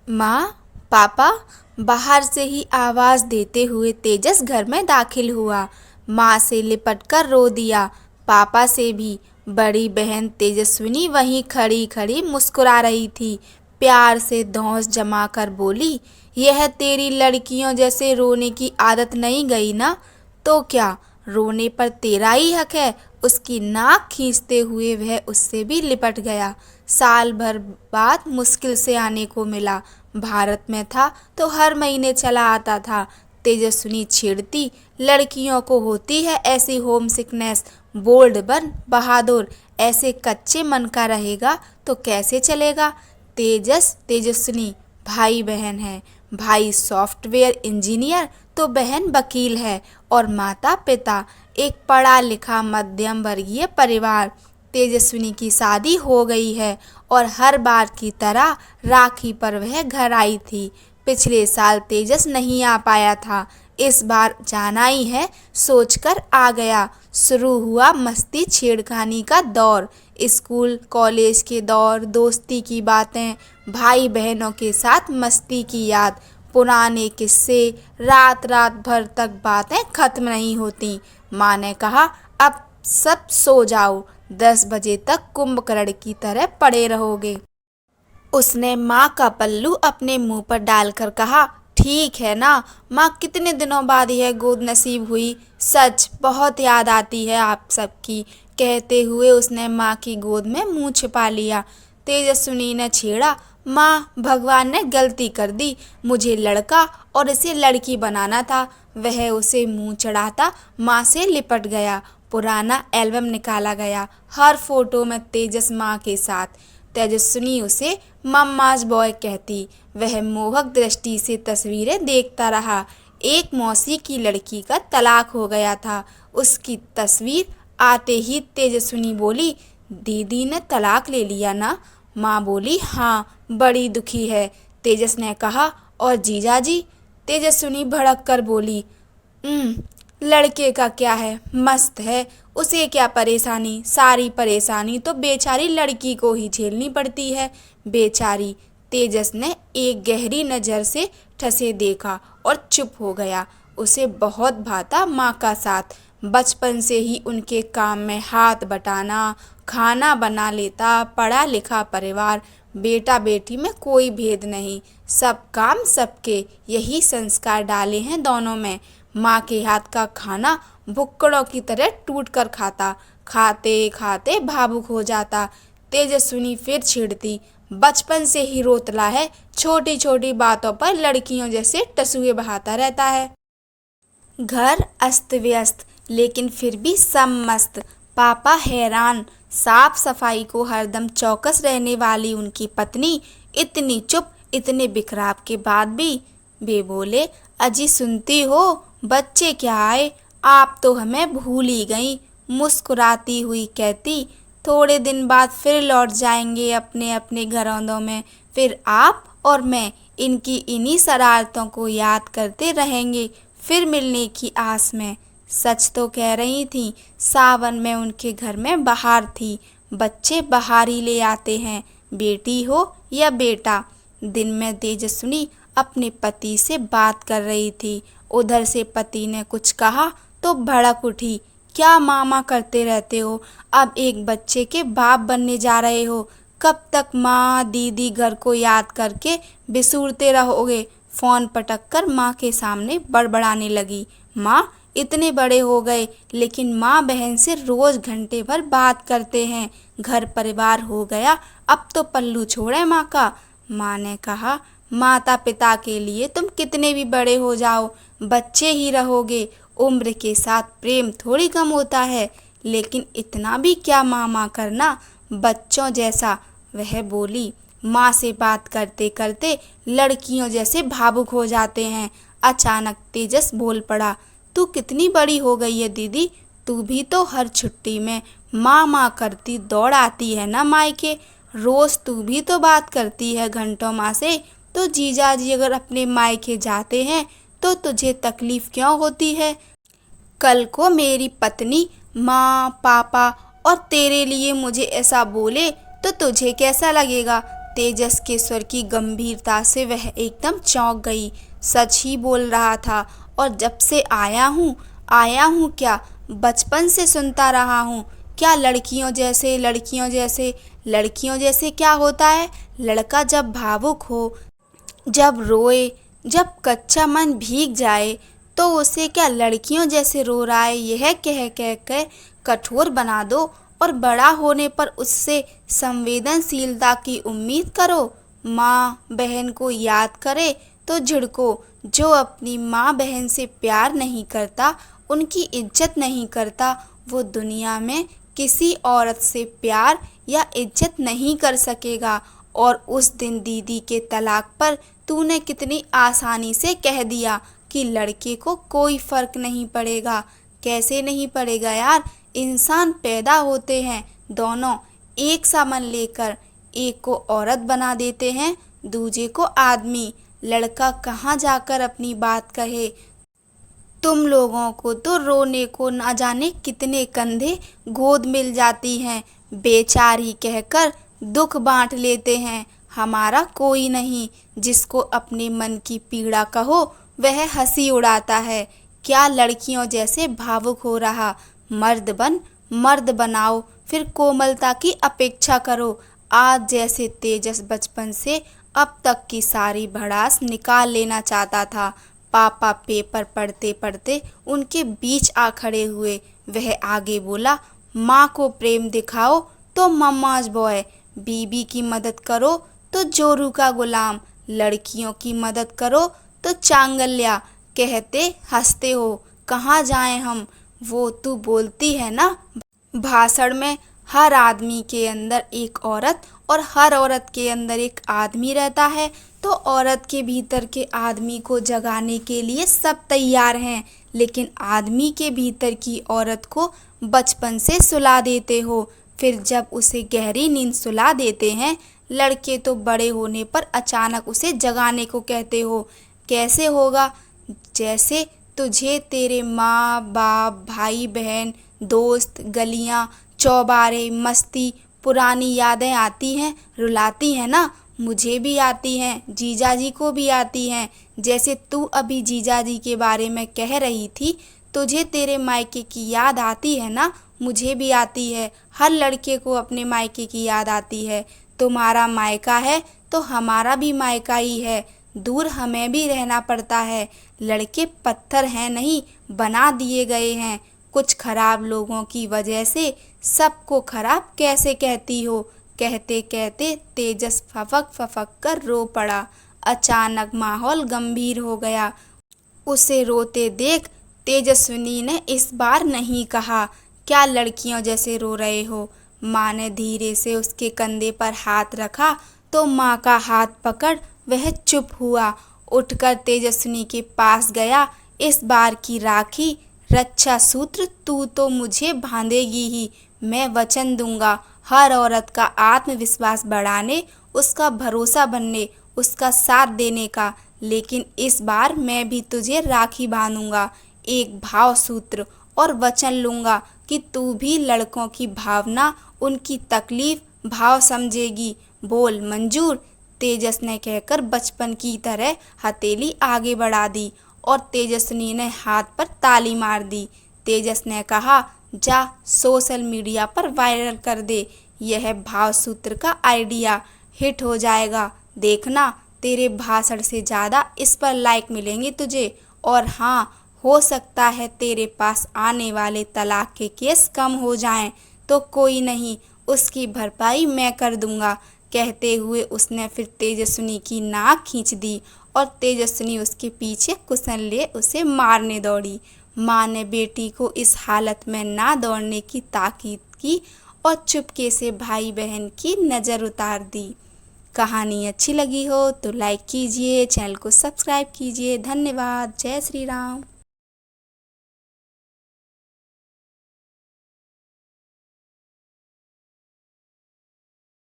माँ, पापा। बाहर से ही आवाज देते हुए तेजस घर में दाखिल हुआ। माँ से लिपटकर रो दिया, पापा से भी। बड़ी बहन तेजस्विनी वहीं खड़ी खड़ी मुस्कुरा रही थी। प्यार से धौंस जमाकर बोली, यह तेरी लड़कियों जैसे रोने की आदत नहीं गई ना? तो क्या रोने पर तेरा ही हक है? उसकी नाक खींचते हुए वह उससे भी लिपट गया। साल भर बाद मुश्किल से आने को मिला। भारत में था तो हर महीने चला आता था। तेजस्विनी छेड़ती, लड़कियों को होती है ऐसी होम सिकनेस। बोल्ड बन, बहादुर। ऐसे कच्चे मन का रहेगा तो कैसे चलेगा? तेजस्विनी भाई बहन है। भाई सॉफ्टवेयर इंजीनियर तो बहन वकील है। और माता पिता एक पढ़ा लिखा मध्यम वर्गीय परिवार। तेजस्विनी की शादी हो गई है और हर बार की तरह राखी पर वह घर आई थी। पिछले साल तेजस नहीं आ पाया था, इस बार जाना ही है सोचकर आ गया। शुरू हुआ मस्ती छेड़खानी का दौर। स्कूल कॉलेज के दौर, दोस्ती की बातें, भाई बहनों के साथ मस्ती की याद, पुराने किस्से। रात रात भर तक बातें खत्म नहीं होती। माँ ने कहा, अब सब सो जाओ, 10 बजे तक कुंभकर्ण की तरह पड़े रहोगे। उसने माँ का पल्लू अपने मुंह पर डालकर कहा, ठीक है ना माँ, कितने दिनों बाद यह गोद नसीब हुई। सच बहुत याद आती है आप सबकी। कहते हुए उसने माँ की गोद में मुंह छिपा लिया। तेजस्विनी ने छेड़ा, माँ, भगवान ने गलती कर दी। मुझे लड़का और इसे लड़की बनाना था। वह उसे मुंह चढ़ाता माँ से लिपट गया। पुराना एल्बम निकाला गया। हर फोटो में तेजस माँ के साथ। तेजस्विनी उसे मम्माज बॉय कहती। वह मोहक दृष्टि से तस्वीरें देखता रहा। एक मौसी की लड़की का तलाक हो गया था। उसकी तस्वीर आते ही तेजस्विनी बोली, दीदी ने तलाक ले लिया ना? माँ बोली, हाँ, बड़ी दुखी है। तेजस ने कहा, और जीजाजी? तेजस्विनी भड़क कर बोली, लड़के का क्या है, मस्त है, उसे क्या परेशानी? सारी परेशानी तो बेचारी लड़की को ही झेलनी पड़ती है। बेचारी। तेजस ने एक गहरी नज़र से ठसे देखा और चुप हो गया। उसे बहुत भाता माँ का साथ। बचपन से ही उनके काम में हाथ बटाना, खाना बना लेता। पढ़ा लिखा परिवार, बेटा बेटी में कोई भेद नहीं, सब काम सबके। यही संस्कार डाले हैं दोनों में। माँ के हाथ का खाना भुक्कड़ों की तरह टूट कर खाता, खाते खाते भावुक हो जाता। तेजस्विनी फिर छेड़ती, बचपन से ही रोतला है, छोटी छोटी बातों पर लड़कियों जैसे टसुए बहाता रहता है। घर अस्त व्यस्त लेकिन फिर भी सब मस्त। पापा हैरान। साफ सफाई को हरदम चौकस रहने वाली उनकी पत्नी इतनी चुप, इतने बिखराव के बाद भी। वे बोले, अजी सुनती हो, बच्चे क्या आए, आप तो हमें भूल ही गई। मुस्कुराती हुई कहती, थोड़े दिन बाद फिर लौट जाएंगे अपने अपने घरों में। फिर आप और मैं इनकी इन्हीं शरारतों को याद करते रहेंगे, फिर मिलने की आस में। सच तो कह रही थी। सावन में उनके घर में बहार थी। बच्चे बहार ही ले आते हैं, बेटी हो या बेटा। दिन में तेजस्विनी अपने पति से बात कर रही थी। उधर से पति ने कुछ कहा तो भड़क उठी, क्या मामा करते रहते हो? अब एक बच्चे के बाप बनने जा रहे हो। कब तक माँ दीदी घर को याद करके बिसूरते रहोगे? फोन पटक कर माँ के सामने बड़बड़ाने लगी। माँ, इतने बड़े हो गए लेकिन माँ बहन से रोज घंटे भर बात करते हैं। घर परिवार हो गया, अब तो पल्लू छोड़े माँ का। माँ ने कहा, माता पिता के लिए तुम कितने भी बड़े हो जाओ, बच्चे ही रहोगे। उम्र के साथ प्रेम थोड़ी कम होता है, लेकिन इतना भी क्या मामा करना, बच्चों जैसा। वह बोली, माँ से बात करते करते लड़कियों जैसे भावुक हो जाते हैं। अचानक तेजस बोल पड़ा, तू कितनी बड़ी हो गई है दीदी, तू भी तो हर छुट्टी में माँ माँ करती दौड़ आती है ना मायके। रोज तू भी तो बात करती है घंटों माँ से। तो जीजाजी अगर अपने मायके जाते हैं तो तुझे तकलीफ क्यों होती है? कल को मेरी पत्नी, माँ, पापा और तेरे लिए मुझे ऐसा बोले तो तुझे कैसा लगेगा? तेजस के स्वर की गंभीरता से वह एकदम चौंक गई। सच ही बोल रहा था, और जब से आया हूँ क्या, बचपन से सुनता रहा हूँ। क्या लड़कियों जैसे, लड़कियों जैसे, लड़कियों जैसे क्या होता है? लड़का जब भावुक हो, जब रोए, जब कच्चा मन भीग जाए, तो उसे क्या लड़कियों जैसे रो रहा है यह कह कह के कठोर बना दो, और बड़ा होने पर उससे संवेदनशीलता की उम्मीद करो। माँ बहन को याद करे तो झिड़को। जो अपनी माँ बहन से प्यार नहीं करता, उनकी इज्जत नहीं करता, वो दुनिया में किसी औरत से प्यार या इज्जत नहीं कर सकेगा। और उस दिन दीदी के तलाक पर तूने कितनी आसानी से कह दिया कि लड़के को कोई फर्क नहीं पड़ेगा। कैसे नहीं पड़ेगा यार, इंसान पैदा होते हैं दोनों एक सा मन लेकर, एक को औरत बना देते हैं, दूजे को आदमी। लड़का कहाँ जाकर अपनी बात कहे। तुम लोगों को तो रोने को ना जाने कितने कंधे गोद मिल जाती हैं, बेचारी कहकर दुख बांट लेते हैं। हमारा कोई नहीं। जिसको अपने मन की पीड़ा कहो वह हंसी उड़ाता है। क्या लड़कियों जैसे भावुक हो रहा? मर्द बन, मर्द बनाओ, फिर कोमलता की अपेक्षा करो। आज जैसे तेजस बचपन से अब तक की सारी भड़ास निकाल लेना चाहता था। पापा पेपर पढ़ते पढ़ते उनके बीच आ खड़े हुए। वह आगे बोला, माँ को प्रेम दिखाओ तो मम्माज बॉय, बीबी की मदद करो तो जोरू का गुलाम, लड़कियों की मदद करो तो चांगल्या। कहते हंसते हो, कहाँ जाएं हम? वो तू बोलती है ना भाषण में, हर आदमी के अंदर एक औरत और हर औरत के अंदर एक आदमी रहता है। तो औरत के भीतर के आदमी को जगाने के लिए सब तैयार हैं, लेकिन आदमी के भीतर की औरत को बचपन से सुला देते हो। फिर जब उसे गहरी नींद सुला देते हैं, लड़के तो बड़े होने पर अचानक उसे जगाने को कहते हो। कैसे होगा? जैसे तुझे तेरे माँ बाप, भाई बहन, दोस्त, गलियाँ, चौबारे, मस्ती, पुरानी यादें आती हैं, रुलाती हैं ना। मुझे भी आती हैं, जीजाजी को भी आती हैं। जैसे तू अभी जीजाजी के बारे में कह रही थी, तुझे तेरे मायके की याद आती है ना। मुझे भी आती है। हर लड़के को अपने मायके की याद आती है। तुम्हारा मायका है तो हमारा भी मायका ही है। दूर हमें भी रहना पड़ता है। लड़के पत्थर हैं नहीं, बना दिए गए हैं। कुछ खराब लोगों की वजह से सबको खराब कैसे कहती हो? कहते कहते तेजस फफक फफक कर रो पड़ा। अचानक माहौल गंभीर हो गया। उसे रोते देख तेजस्विनी ने इस बार नहीं कहा, क्या लड़कियों जैसे रो रहे हो? माँ ने धीरे से उसके कंधे पर हाथ रखा तो माँ का हाथ पकड़ वह चुप हुआ। उठकर तेजस्विनी के पास गया। इस बार की राखी रक्षा सूत्र तू तो मुझे बांधेगी ही। मैं वचन दूंगा हर औरत का आत्मविश्वास बढ़ाने, उसका भरोसा बनने, उसका साथ देने का। लेकिन इस बार मैं भी तुझे राखी बांधूंगा, एक भाव सूत्र, और वचन लूंगा कि तू भी लड़कों की भावना, उनकी तकलीफ भाव समझेगी। बोल मंजूर? तेजस ने कहकर बचपन की तरह हथेली आगे बढ़ा दी और तेजस्विनी ने हाथ पर ताली मार दी। तेजस ने कहा, जा सोशल मीडिया पर वायरल कर दे। यह भाव सूत्र का आइडिया हिट हो जाएगा। देखना, तेरे भाषण से ज़्यादा इस पर लाइक मिलेंगे तुझे। और हाँ, हो सकता है तेरे पास आने वाले तलाक के केस कम हो जाएं, तो कोई नहीं, उसकी भरपाई मैं कर दूंगा। कहते हुए उसने फिर तेजस्विनी की नाक खींच दी और तेजस्विनी उसके पीछे कुशन ले उसे मारने दौड़ी। माँ ने बेटी को इस हालत में ना दौड़ने की ताकीद की और चुपके से भाई बहन की नज़र उतार दी। कहानी अच्छी लगी हो तो लाइक कीजिए, चैनल को सब्सक्राइब कीजिए। धन्यवाद। जय श्री राम।